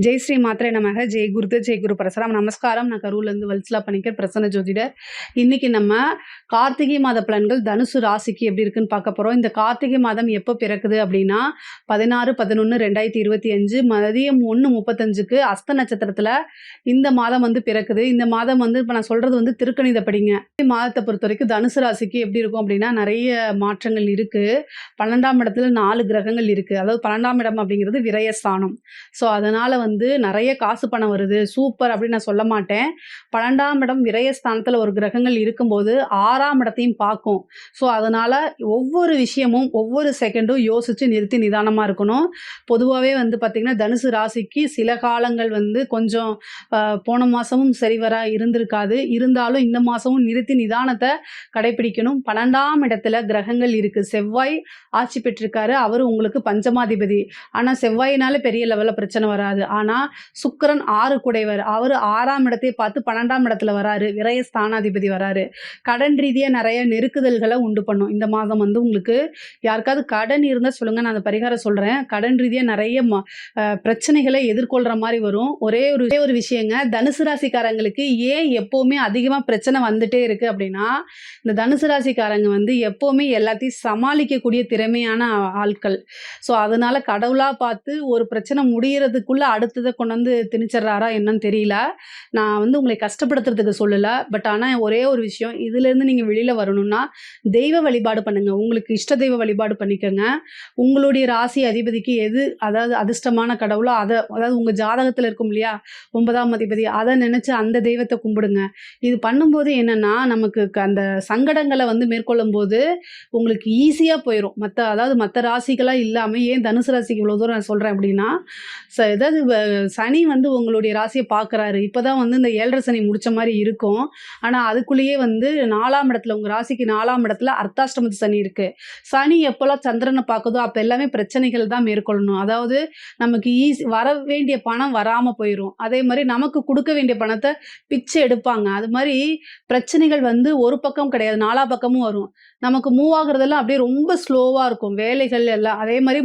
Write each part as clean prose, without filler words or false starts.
ஜெய் ஸ்ரீ மாத்ரே நமக. ஜெய் குருதே ஜெய் குரு பரசுராம். நமஸ்காரம். நான் கரூர்லேருந்து வல்சலா பணிக்கர், பிரசன்ன ஜோதிடர். இன்னைக்கு நம்ம கார்த்திகை மாத பலன்கள் தனுசு ராசிக்கு எப்படி இருக்குன்னு பார்க்க போகிறோம். இந்த கார்த்திகை மாதம் எப்போ பிறக்குது அப்படின்னா 16/11/2025 மதியம் 1:35க்கு அஸ்த நட்சத்திரத்தில் இந்த மாதம் வந்து பிறக்குது. இந்த மாதம் வந்து இப்போ நான் சொல்கிறது வந்து திருக்கணிதப்படிங்க. மாதத்தை பொறுத்த வரைக்கும் தனுசு ராசிக்கு எப்படி இருக்கும் அப்படின்னா நிறைய மாற்றங்கள் இருக்குது. 12ஆம் இடத்துல 4 கிரகங்கள் இருக்குது. அதாவது 12ஆம் இடம் அப்படிங்கிறது விரயஸ்தானம். ஸோ அதனால் வந்து நிறைய காசு பணம் வருது சூப்பர் அப்படின்னு நான் சொல்ல மாட்டேன். 12ஆம் இடம் விரயஸ்தானத்தில் ஒரு கிரகங்கள் இருக்கும்போது 6ஆம் இடத்தையும் பார்க்கும். ஸோ அதனால் ஒவ்வொரு விஷயமும் ஒவ்வொரு செகண்டும் யோசித்து நிறுத்தி நிதானமாக இருக்கணும். பொதுவாகவே வந்து பார்த்திங்கன்னா தனுசு ராசிக்கு சில காலங்கள் வந்து கொஞ்சம் போன மாதமும் சரிவர இருந்திருக்காது. இருந்தாலும் இந்த மாதமும் நிறுத்தி நிதானத்தை கடைபிடிக்கணும். 12ஆம் இடத்துல கிரகங்கள் இருக்குது. செவ்வாய் ஆட்சி பெற்றிருக்காரு. அவர் உங்களுக்கு பஞ்சமாதிபதி. ஆனால் செவ்வாயினால பெரிய லெவலில் பிரச்சனை வராது. ஆனால் சுக்கிரன் 6 குடைவர். அவர் 6ஆம் இடத்தையே பார்த்து 12ஆம் இடத்துல வராரு. விரய ஸ்தானாதிபதி வராரு. கடன் ரீதியாக நிறைய நெருக்குதல்களை உண்டு பண்ணும். இந்த மாதம் வந்து உங்களுக்கு யாருக்காவது கடன் இருந்தால் சொல்லுங்கள், நான் அந்த பரிகாரம் சொல்கிறேன். கடன் ரீதியாக நிறைய பிரச்சனைகளை எதிர்கொள்கிற மாதிரி வரும். ஒரே ஒரு விஷயங்க, தனுசு ராசிக்காரங்களுக்கு ஏன் எப்போவுமே அதிகமாக பிரச்சனை வந்துட்டே இருக்குது அப்படின்னா, இந்த தனுசு ராசிக்காரங்க வந்து எப்போவுமே எல்லாத்தையும் சமாளிக்கக்கூடிய திறமையான ஆட்கள். ஸோ அதனால் கடவுளாக பார்த்து ஒரு பிரச்சனை முடிகிறதுக்குள்ளே அடுத்ததை கொண்டு வந்து திணிச்சிட்றாரா என்னன்னு தெரியல. நான் வந்து உங்களை கஷ்டப்படுத்துறதுக்கு சொல்லலை. பட் ஆனால் ஒரே ஒரு விஷயம், இதுலேருந்து நீங்கள் வெளியில் வரணும்னா தெய்வ வழிபாடு பண்ணுங்கள். உங்களுக்கு இஷ்ட தெய்வ வழிபாடு பண்ணிக்கோங்க. உங்களுடைய ராசி அதிபதிக்கு எது அதாவது அதிர்ஷ்டமான கடவுளோ அதாவது உங்கள் ஜாதகத்தில் இருக்கும் இல்லையா 9ஆம் அதிபதி, அதை நினச்சி அந்த தெய்வத்தை கும்பிடுங்க. இது பண்ணும்போது என்னென்னா நமக்கு அந்த சங்கடங்களை வந்து மேற்கொள்ளும் போது உங்களுக்கு ஈஸியாக போயிடும். அதாவது மற்ற ராசிகளாக இல்லாமல் ஏன் தனுசு ராசிக்கு இவ்வளோ தூரம் நான் சொல்கிறேன் அப்படின்னா, ஏதாவது சனி வந்து உங்களுடைய ராசியை பார்க்குறாரு. இப்போ தான் வந்து இந்த 7.5 சனி முடித்த மாதிரி இருக்கும். ஆனால் அதுக்குள்ளேயே வந்து 4ஆம் இடத்துல உங்கள் ராசிக்கு 4ஆம் இடத்துல அர்த்தாஷ்டமத்து சனி இருக்குது. சனி எப்போல்லாம் சந்திரனை பார்க்குதோ அப்போ எல்லாமே பிரச்சனைகள் தான் மேற்கொள்ளணும். அதாவது நமக்கு வர வேண்டிய பணம் வராமல் போயிடும். அதே மாதிரி நமக்கு கொடுக்க வேண்டிய பணத்தை பிச்சை எடுப்பாங்க. அது மாதிரி பிரச்சனைகள் வந்து ஒரு பக்கம் கிடையாது, 4 பக்கமும் வரும். நமக்கு மூவ் ஆகுறதெல்லாம் அப்படியே ரொம்ப ஸ்லோவாக இருக்கும். வேலைகள் எல்லாம் அதே மாதிரி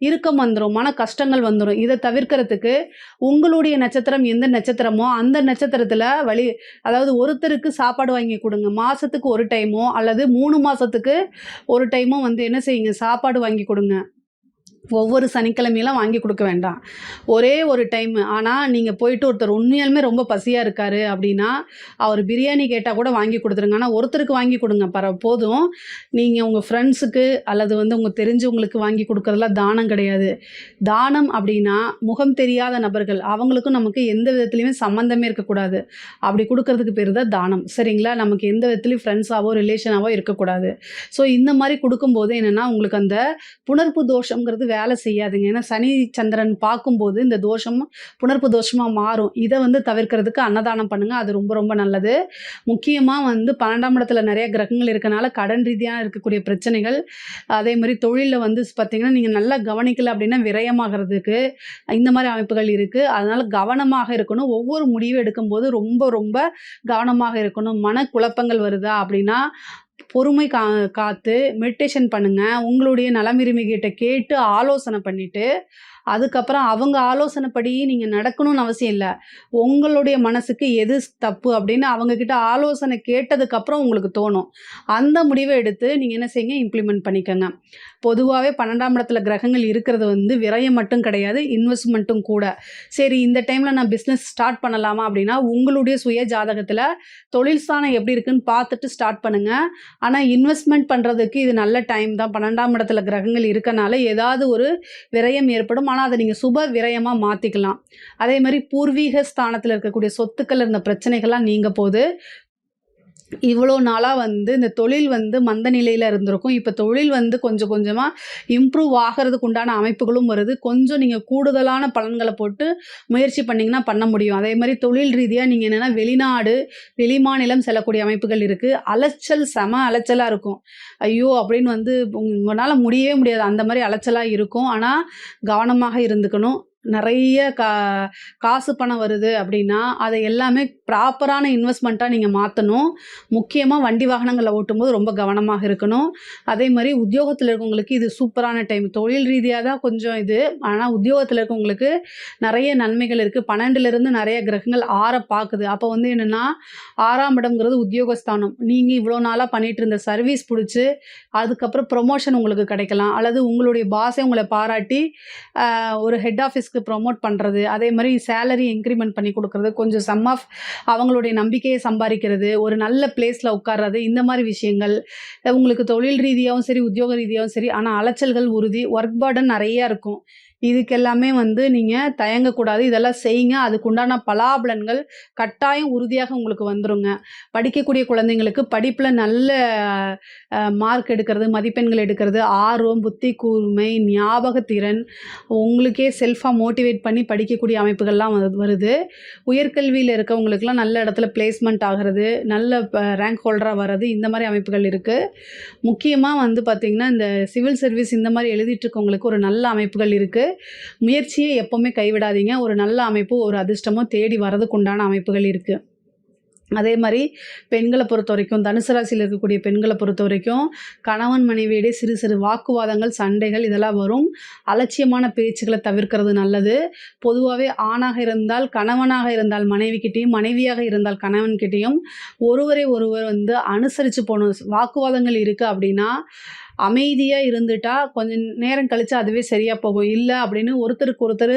இறுக்கம் வந்துடும், மன கஷ்டங்கள் வந்துடும். இதை தவிர்க்கிறதுக்கு உங்களுடைய நட்சத்திரம் எந்த நட்சத்திரமோ அந்த நட்சத்திரத்தில் அதாவது ஒருத்தருக்கு சாப்பாடு வாங்கி கொடுங்க. மாதத்துக்கு ஒரு டைமோ அல்லது 3 மாதத்துக்கு ஒரு டைமோ வந்து என்ன செய்யுங்க, சாப்பாடு வாங்கி கொடுங்க. ஒவ்வொரு சனிக்கிழமையெல்லாம் வாங்கி கொடுக்க வேண்டாம், ஒரே ஒரு டைமு. ஆனால் நீங்கள் போயிட்டு ஒருத்தர் உண்மையாலுமே ரொம்ப பசியாக இருக்காரு அப்படின்னா அவர் பிரியாணி கேட்டால் கூட வாங்கி கொடுத்துருங்க. ஆனால் ஒருத்தருக்கு வாங்கி கொடுங்க போதும். நீங்கள் உங்கள் ஃப்ரெண்ட்ஸுக்கு அல்லது வந்து உங்கள் தெரிஞ்சவங்களுக்கு வாங்கி கொடுக்குறதுலாம் தானம் கிடையாது. தானம் அப்படின்னா முகம் தெரியாத நபர்கள், அவங்களுக்கும் நமக்கு எந்த விதத்துலையுமே சம்மந்தமே இருக்கக்கூடாது. அப்படி கொடுக்கறதுக்கு பேர் தான் தானம். சரிங்களா? நமக்கு எந்த விதத்துலையும் ஃப்ரெண்ட்ஸாவோ ரிலேஷனாவோ இருக்கக்கூடாது. ஸோ இந்த மாதிரி கொடுக்கும்போது என்னென்னா உங்களுக்கு அந்த புணர்ப்பு தோஷங்கிறது வேலை செய்யாதுங்க. ஏன்னா சனி சந்திரன் பார்க்கும்போது இந்த தோஷம் புணர்ப்பு தோஷமாக மாறும். இதை வந்து தவிர்க்கிறதுக்கு அன்னதானம் பண்ணுங்கள். அது ரொம்ப ரொம்ப நல்லது. முக்கியமாக வந்து 12ஆம் இடத்துல நிறைய கிரகங்கள் இருக்கனால கடன் ரீதியாக இருக்கக்கூடிய பிரச்சனைகள், அதே மாதிரி தொழிலில் வந்து பார்த்திங்கன்னா நீங்கள் நல்லா கவனிக்கலை அப்படின்னா விரயமாகிறதுக்கு இந்த மாதிரி அமைப்புகள் இருக்குது. அதனால் கவனமாக இருக்கணும். ஒவ்வொரு முடிவு எடுக்கும்போது ரொம்ப ரொம்ப கவனமாக இருக்கணும். மனக்குழப்பங்கள் வருதா அப்படின்னா பொறுமை காத்து மெடிடேஷன் பண்ணுங்கள். உங்களுடைய நலமிருமிகிட்ட கேட்டு ஆலோசனை பண்ணிவிட்டு அதுக்கப்புறம் அவங்க ஆலோசனைப்படி நீங்கள் நடக்கணும்னு அவசியம் இல்லை. உங்களுடைய மனசுக்கு எது தப்பு அப்படின்னு அவங்கக்கிட்ட ஆலோசனை கேட்டதுக்கப்புறம் உங்களுக்கு தோணும். அந்த முடிவை எடுத்து நீங்கள் என்ன செய்யுங்க, இம்ப்ளிமெண்ட் பண்ணிக்கோங்க. பொதுவாகவே 12ஆம் இடத்துல கிரகங்கள் இருக்கிறது வந்து விரயம் மட்டும் கிடையாது, இன்வெஸ்ட்மெண்ட்டும் கூட. சரி, இந்த டைமில் நான் பிஸ்னஸ் ஸ்டார்ட் பண்ணலாமா அப்படின்னா உங்களுடைய சுய ஜாதகத்தில் தொழில் ஸ்தானம் எப்படி இருக்குன்னு பார்த்துட்டு ஸ்டார்ட் பண்ணுங்கள். ஆனால் இன்வெஸ்ட்மெண்ட் பண்ணுறதுக்கு இது நல்ல டைம் தான். 12ஆம் இடத்துல கிரகங்கள் இருக்கனால ஏதாவது ஒரு விரயம் ஏற்படும். ஆனால் அதை நீங்கள் சுப விரயமாக மாற்றிக்கலாம். அதே மாதிரி பூர்வீக ஸ்தானத்தில் இருக்கக்கூடிய சொத்துக்கள் இருந்த பிரச்சனைகள்லாம் நீங்க போது. இவ்வளோ நாளாக வந்து இந்த தொழில் வந்து மந்த நிலையில் இருந்திருக்கும். இப்போ தொழில் வந்து கொஞ்சம் கொஞ்சமாக இம்ப்ரூவ் ஆகிறதுக்கு உண்டான அமைப்புகளும் வருது. கொஞ்சம் நீங்கள் கூடுதலான பலன்களை போட்டு முயற்சி பண்ணிங்கன்னா பண்ண முடியும். அதே மாதிரி தொழில் ரீதியாக நீங்கள் என்னென்னா வெளிநாடு வெளிமாநிலம் செல்லக்கூடிய அமைப்புகள் இருக்குது. அலைச்சல் செம அலைச்சலாக இருக்கும். ஐயோ அப்படின்னு வந்து உங்களால் முடியவே முடியாது, அந்த மாதிரி அலைச்சலாக இருக்கும். ஆனால் கவனமாக இருந்துக்கணும். நிறைய காசு பணம் வருது அப்படின்னா, அதை எல்லாமே ப்ராப்பரான இன்வெஸ்ட்மெண்ட்டா நீங்க மாத்தணும். முக்கியமா வண்டி வாகனங்கள ஓட்டும்போது ரொம்ப கவனமாக இருக்கணும். அதே மாரி உத்தியோகத்தில இருக்கவங்களுக்கு இது சூப்பரான டைம். தொழில் ரீதியா தான் கொஞ்சம் இது. ஆனா உத்தியோகத்தில இருக்கவங்களுக்கு நெறைய நன்மைகள் இருக்கு. 12லிருந்து நெறைய கிரகங்கள் 6 பாக்குது. அப்போ வந்து என்னன்னா, 6ஆம் இடம்ங்கிறது உத்தியோகஸ்தானம். நீங்க இவ்வளோ நாளா பண்ணிட்டு இருந்த சர்வீஸ் புடிச்சு, அதுக்கப்புறம் ப்ரமோஷன் உங்களுக்கு கிடைக்கலாம். அல்லது உங்களுடைய பாஸே உங்கள பாராட்டி, ஒரு ஹெட் ஆஃபீஸ்க்கு ப்ரமோட் பண்றது. அதே மாரி சேலரி இன்கிரிமென்ட் பண்ணி குடுக்குறது. கொஞ்சம் சம் ஆஃப் அவங்களுடைய நம்பிக்கைய சம்பாரிக்கிறது. ஒரு நல்ல பிளேஸ்ல உட்கார்றது. இந்த மாரி விஷயங்கள். உங்களுக்கு தொழில் ரீதியாவும் சரி, உத்தியோக ரீதியாவும் சரி, ஆனா அலைச்சல்கள் உறுதி. ஒர்க் பர்டன் நெறைய இருக்கும். இதுக்கெல்லாமே வந்து நீங்க தயங்கக்கூடாது. இதெல்லாம் செய்யுங்க. அதுக்குண்டான பலாபலன்கள் கட்டாயம் உறுதியாக உங்களுக்கு வந்துருங்க. படிக்கக்கூடிய குழந்தைங்களுக்கு படிப்புல நல்ல மார்க் எடுக்கிறது, மதிப்பெண்கள் எடுக்கிறது, ஆர்வம், புத்தி கூர்மை, ஞாபகத்திறன், உங்களுக்கே செல்ஃபா மோட்டிவேட் பண்ணி படிக்கக்கூடிய அமைப்புகள்லாம் வருது. உயர்கல்வியில இருக்கவங்களுக்குலாம் நல்ல இடத்துல பிளேஸ்மெண்ட் ஆகுறது, நல்ல ரேங்க் ஹோல்டரா வர்றது, இந்த மாரி அமைப்புகள் இருக்கு. முக்கியமா வந்து பார்த்தீங்கன்னா, இந்த சிவில் சர்வீஸ் இந்த மாரி எழுதிட்டு இருக்கவங்களுக்கு ஒரு நல்ல அமைப்புகள் இருக்கு. முயற்சியை எப்பவுமே கைவிடாதீங்க. ஒரு நல்ல அமைப்பு, ஒரு அதிர்ஷ்டமோ தேடி வரதுக்கு உண்டான அமைப்புகள் இருக்கு. அதே மாரி பெண்கள பொறுத்தவரைக்கும், தனுசு ராசியில இருக்கக்கூடிய பெண்கள பொறுத்தவரைக்கும், கணவன் மனைவியிடையே சிறு சிறு வாக்குவாதங்கள், சண்டைகள் இதெல்லாம் வரும். அலட்சியமான பேச்சுக்கள தவிர்க்கிறது நல்லது. பொதுவாவே ஆணாக இருந்தால், கணவனாக இருந்தால் மனைவிகிட்டயும், மனைவியாக இருந்தால் கணவன்கிட்டயும் ஒருவரை ஒருவர் வந்து அனுசரிச்சு போணும். வாக்குவாதங்கள் இருக்கு அப்படின்னா, அமைதியா இருந்துட்டா, கொஞ்சம் நேரம் கழிச்சு அதுவே சரியா போகும். இல்ல அப்படின்னு ஒருத்தருக்கு ஒருத்தர்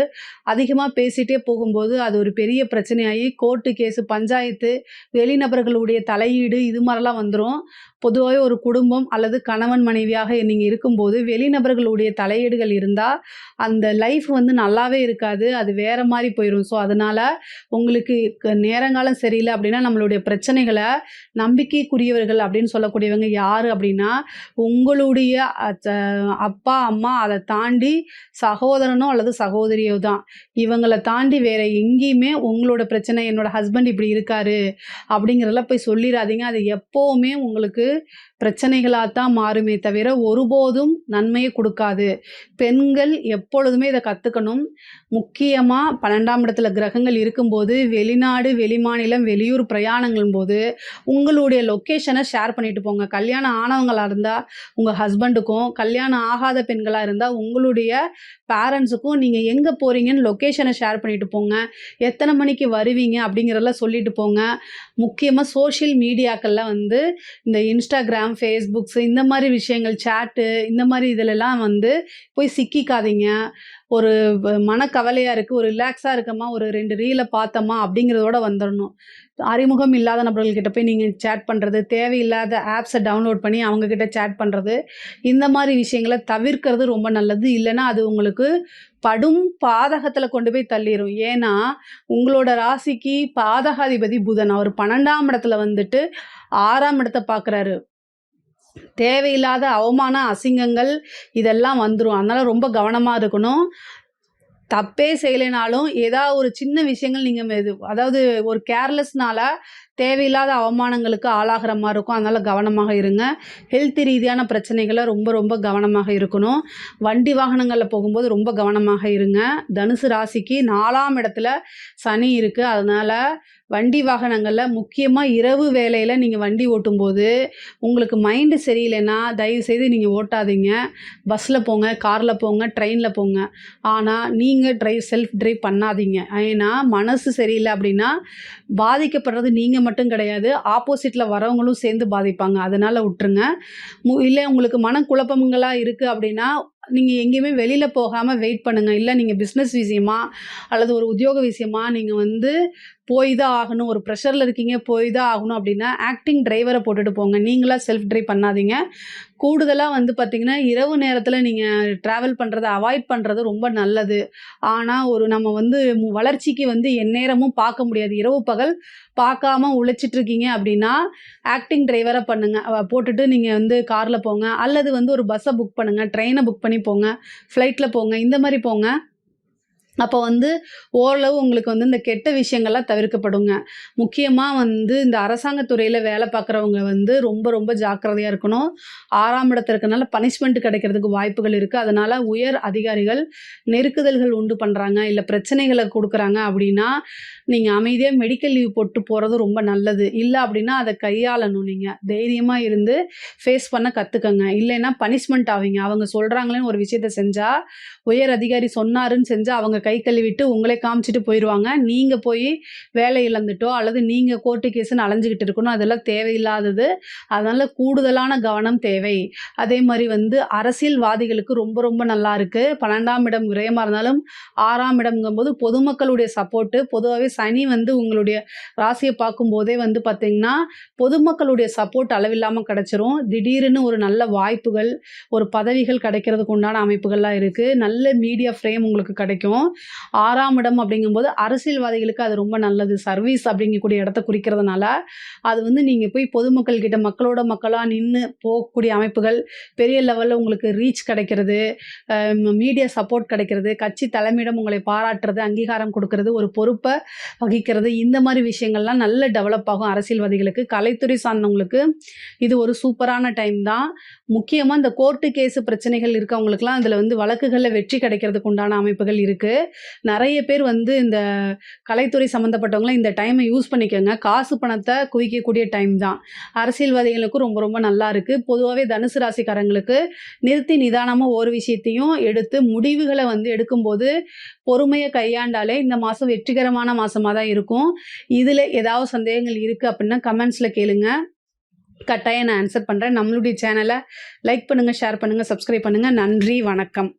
அதிகமா பேசிட்டே போகும்போது, அது ஒரு பெரிய பிரச்சனையாயி கோர்ட்டு கேஸு, பஞ்சாயத்து, வெளிநபர்களுடைய தலையீடு இது மாரிலாம் வந்துரும். பொதுவாவே ஒரு குடும்பம் அல்லது கணவன் மனைவியாக நீங்க இருக்கும்போது, வெளிநபர்களுடைய தலையீடுகள் இருந்தா, அந்த லைஃப் வந்து நல்லாவே இருக்காது. அது வேற மாரி போயிரும். ஸோ, அதனால உங்களுக்கு நேரங்காலம் சரியில்ல அப்படின்னா, நம்மளுடைய பிரச்சனைகள நம்பிக்கைக்குரியவர்கள் அப்படின்னு சொல்லக்கூடியவங்க யாரு அப்படின்னா, உங்களுடைய அ ச அப்பா, அம்மா அத தாண்டி சகோதரனோ அல்லது சகோதரியோ தான். இவங்கள தாண்டி வேற எங்கேயுமே உங்களோட பிரச்சனை, என்னோட ஹஸ்பண்ட் இப்படி இருக்காரு அப்படிங்கிறதெல்லாம் போய் சொல்லிறாதீங்க. அது எப்பவுமே உங்களுக்கு பிரச்சனைகளா தான் மாறுமே தவிர, ஒருபோதும் நன்மைய குடுக்காது. பெண்கள் எப்பொழுதுமே இத கத்துக்கணும். முக்கியமா 12ஆம் இடத்துல கிரகங்கள் இருக்கும்போது, வெளிநாடு, வெளிமாநிலம், வெளியூர் பிரயாணங்களும்போது, உங்களுடைய லொக்கேஷன ஷேர் பண்ணிட்டு போங்க. கல்யாணம் ஆனவங்களா இருந்தா, உங்க ஹஸ்பண்டுக்கும், கல்யாணம் ஆகாத பெண்களா இருந்தா, உங்களுடைய பேரண்ட்ஸுக்கும் நீங்க எங்க போறீங்கன்னு லொக்கேஷன ஷேர் பண்ணிட்டு போங்க. எத்தன மணிக்கு வருவீங்க அப்படிங்கிறதெல்லாம் சொல்லிட்டு போங்க. முக்கியமா சோஷியல் மீடியாக்கள்ல வந்து இந்த Instagram, Facebooks இந்த மாரி விஷயங்கள், சேட்டு இந்த மாரி இதுலலாம் வந்து போய் சிக்கிக்காதீங்க. ஒரு மனக்கவலையா இருக்கு, ஒரு ரிலாக்ஸா இருக்கமா, ஒரு 2 ரீல பார்த்தோமா அப்படிங்கிறதோட வந்துரணும். அறிமுகம் இல்லாத நபர்கள்கிட்ட போய் நீங்க சேட் பண்றது, தேவையில்லாத ஆப்ஸ டவுன்லோட் பண்ணி அவங்க கிட்ட சேட் பண்றது, இந்த மாரி விஷயங்கள தவிர்க்கிறது ரொம்ப நல்லது. இல்லன்னா அது உங்களுக்கு படும் பாதகத்துல கொண்டு போய் தள்ளிரும். ஏன்னா, உங்களோட ராசிக்கு பாதகாதிபதி புதன். அவர் 12ஆம் இடத்துல வந்துட்டு 6ஆம் இடத்த பார்க்குறாரு. தேவையில்லாத அவமானம், அசிங்கங்கள் இதெல்லாம் வந்துரும். அதனால ரொம்ப கவனமா இருக்கணும். தப்பே செய்யலைனாலும், ஒரு சின்ன விஷயங்கள் நீங்க அதாவது ஒரு கேர்லெஸ்னால தேவையில்லாத அவமானங்களுக்கு ஆளாகுற மாரி இருக்கும். அதனால கவனமாக இருங்க. ஹெல்த் ரீதியான பிரச்சனைகள ரொம்ப ரொம்ப கவனமாக இருக்கணும். வண்டி வாகனங்கள்ல போகும்போது ரொம்ப கவனமாக இருங்க. தனுசு ராசிக்கு 4ஆம் இடத்துல சனி இருக்கு. அதனால வண்டி வாகனங்கள்ல முக்கியமா இரவு வேளையில நீங்க வண்டி ஓட்டும்போது, உங்களுக்கு மைண்ட் சரியில்லைன்னா, தயவுசெய்து நீங்க ஓட்டாதீங்க. பஸ்ல போங்க, கார்ல போங்க, ட்ரெயின்ல போங்க. ஆனா, நீங்க செல்ஃப் டிரைவ் பண்ணாதீங்க. ஏன்னா, மனசு சரியில்ல அப்படின்னா, பாதிக்கப்படுறது நீங்க மட்டும் கிடையாது. ஆப்போசிட்ல வரவங்களும் சேர்ந்து பாதிப்பாங்க. அதனால உட்டுருங்க. இல்ல உங்களுக்கு மனக்குழப்பங்களா இருக்கு அப்படின்னா, நீங்க எங்கேயுமே வெளியில போகாம வெயிட் பண்ணுங்க. இல்ல நீங்க பிசினஸ் விஷயமா, அல்லது ஒரு உத்தியோக விஷயமா நீங்க வந்து போய் தான் ஆகணும். ஒரு ப்ரெஷர்ல இருக்கீங்க, போய் தான் ஆகணும் அப்படின்னா, ஆக்டிங் டிரைவர போட்டுட்டு போங்க. நீங்களா செல்ஃப் டிரைவ் பண்ணாதீங்க. கூடுதலா வந்து பார்த்தீங்கன்னா, இரவு நேரத்தில நீங்க டிராவல் பண்றத அவாய்ட் பண்றது ரொம்ப நல்லது. ஆனா, நம்ம வந்து வளர்ச்சிக்கு வந்து எந்நேரமும் பார்க்க முடியாது. இரவு, பகல் பார்க்காம உழைச்சிட்டு இருக்கீங்க அப்படின்னா, ஆக்டிங் டிரைவரா பண்ணுங்க. போட்டுட்டு நீங்க வந்து கார்ல போங்க. அல்லது வந்து ஒரு பஸ்ஸ புக் பண்ணுங்க. ட்ரெயின புக் பண்ணி போங்க. ஃப்ளைட்ல போங்க. இந்த மாரி போங்க. அப்போ வந்து ஓரளவு உங்களுக்கு வந்து இந்த கெட்ட விஷயங்கள்லாம் தவிர்க்கப்படுங்க. முக்கியமா வந்து இந்த அரசாங்கத் துறையில வேலை பார்க்குறவங்க வந்து ரொம்ப ரொம்ப ஜாக்கிரதையா இருக்கணும். 6ஆம் இடத்துல இருக்கனால பனிஷ்மென்ட் கிடைக்கிறதுக்கு வாய்ப்புகள் இருக்கு. அதனால உயர் அதிகாரிகள் நெருக்குதல்கள் உண்டு பண்றாங்க, இல்ல பிரச்சனைகள குடுக்குறாங்க அப்படின்னா, நீங்க அமைதியா மெடிக்கல் லீவ் போட்டு போறது ரொம்ப நல்லது. இல்ல அப்படின்னா அத கையாளணும் நீங்க. தைரியமா இருந்து ஃபேஸ் பண்ண கத்துக்கங்க. இல்லைன்னா பனிஷ்மென்ட் ஆவீங்க. அவங்க சொல்றாங்களேன்னு ஒரு விஷயத்த செஞ்சா, உயர் அதிகாரி சொன்னாருன்னு செஞ்சா அவங்க கை கழுவிட்டு உங்களே காமிச்சுட்டு போயிருவாங்க. நீங்க போய் வேலை இழந்துட்டோ, அல்லது நீங்க கோர்ட்டு கேஸ்ன்னு அலைஞ்சுகிட்டு இருக்கணும். அதெல்லாம் தேவையில்லாதது. அதனால கூடுதலான கவனம் தேவை. அதே மாரி வந்து அரசியல்வாதிகளுக்கு ரொம்ப ரொம்ப நல்லா இருக்கு. 12ஆம் இடம் விரயமா இருந்தாலும் 6ஆம் இடம்ங்கும்போது பொதுமக்களுடைய சப்போர்ட்டு. பொதுவாவே சனி வந்து உங்களுடைய ராசிய பார்க்கும்போதே வந்து பார்த்தீங்கன்னா, பொதுமக்களுடைய சப்போர்ட் அளவில்லாம கிடைச்சிரும். திடீர்னு ஒரு நல்ல வாய்ப்புகள், ஒரு பதவிகள் கிடைக்கிறதுக்கு உண்டான அமைப்புகள்லாம் இருக்கு. நல்ல மீடியா ஃப்ரேம் உங்களுக்கு கிடைக்கும். 6ஆம் இடம் அப்படிங்கும்போது அரசியல்வாதிகளுக்கு அது ரொம்ப நல்லது. சர்வீஸ் அப்படிங்கக்கூடிய இடத்த குறிக்கிறதுனால, அது வந்து நீங்க போய் பொதுமக்கள் கிட்ட மக்களோட மக்களா நின்னு போகக்கூடிய அமைப்புகள், பெரிய லெவல்ல உங்களுக்கு ரீச் கிடைக்கிறது, மீடியா சப்போர்ட் கிடைக்கிறது, கட்சி தலைமையிடம் உங்களை பாராட்டுறது, அங்கீகாரம் குடுக்குறது, ஒரு பொறுப்ப வகிக்கிறது, இந்த மாரி விஷயங்கள்லாம் நல்ல டெவலப் ஆகும் அரசியல்வாதிகளுக்கு. கலைத்துறை சார்ந்தவங்களுக்கு இது ஒரு சூப்பரான டைம் தான். முக்கியமா இந்த கோர்ட்டு கேஸ் பிரச்சனைகள் இருக்கவங்களுக்குலாம் இதுல வந்து வழக்குகள்ல வெற்றி கிடைக்கிறதுக்கு உண்டான அமைப்புகள் இருக்கு. நெறைய பேர் வந்து இந்த கலைத்துறை சம்மந்தப்பட்டவங்கலாம் இந்த டைம யூஸ் பண்ணிக்கங்க. காசு பணத்த குவிக்கக்கூடிய டைம் தான். அரசியல்வாதிகளுக்கும் ரொம்ப ரொம்ப நல்லா இருக்கு. பொதுவாவே தனுசு ராசிக்காரங்களுக்கு நிறுத்தி நிதானமா ஒரு விஷயத்தையும் எடுத்து முடிவுகள வந்து எடுக்கும்போது, பொறுமைய கையாண்டாலே இந்த மாசம் வெற்றிகரமான மாசமா தான் இருக்கும். இதுல ஏதாவது சந்தேகங்கள் இருக்கு அப்டின்னா கமெண்ட்ஸ்ல கேளுங்க. கட்டாயம் நான் ஆன்சர் பண்றேன். நம்மளுடைய சேனல லைக் பண்ணுங்க, ஷேர் பண்ணுங்க, சப்ஸ்கிரைப் பண்ணுங்க. நன்றி, வணக்கம்.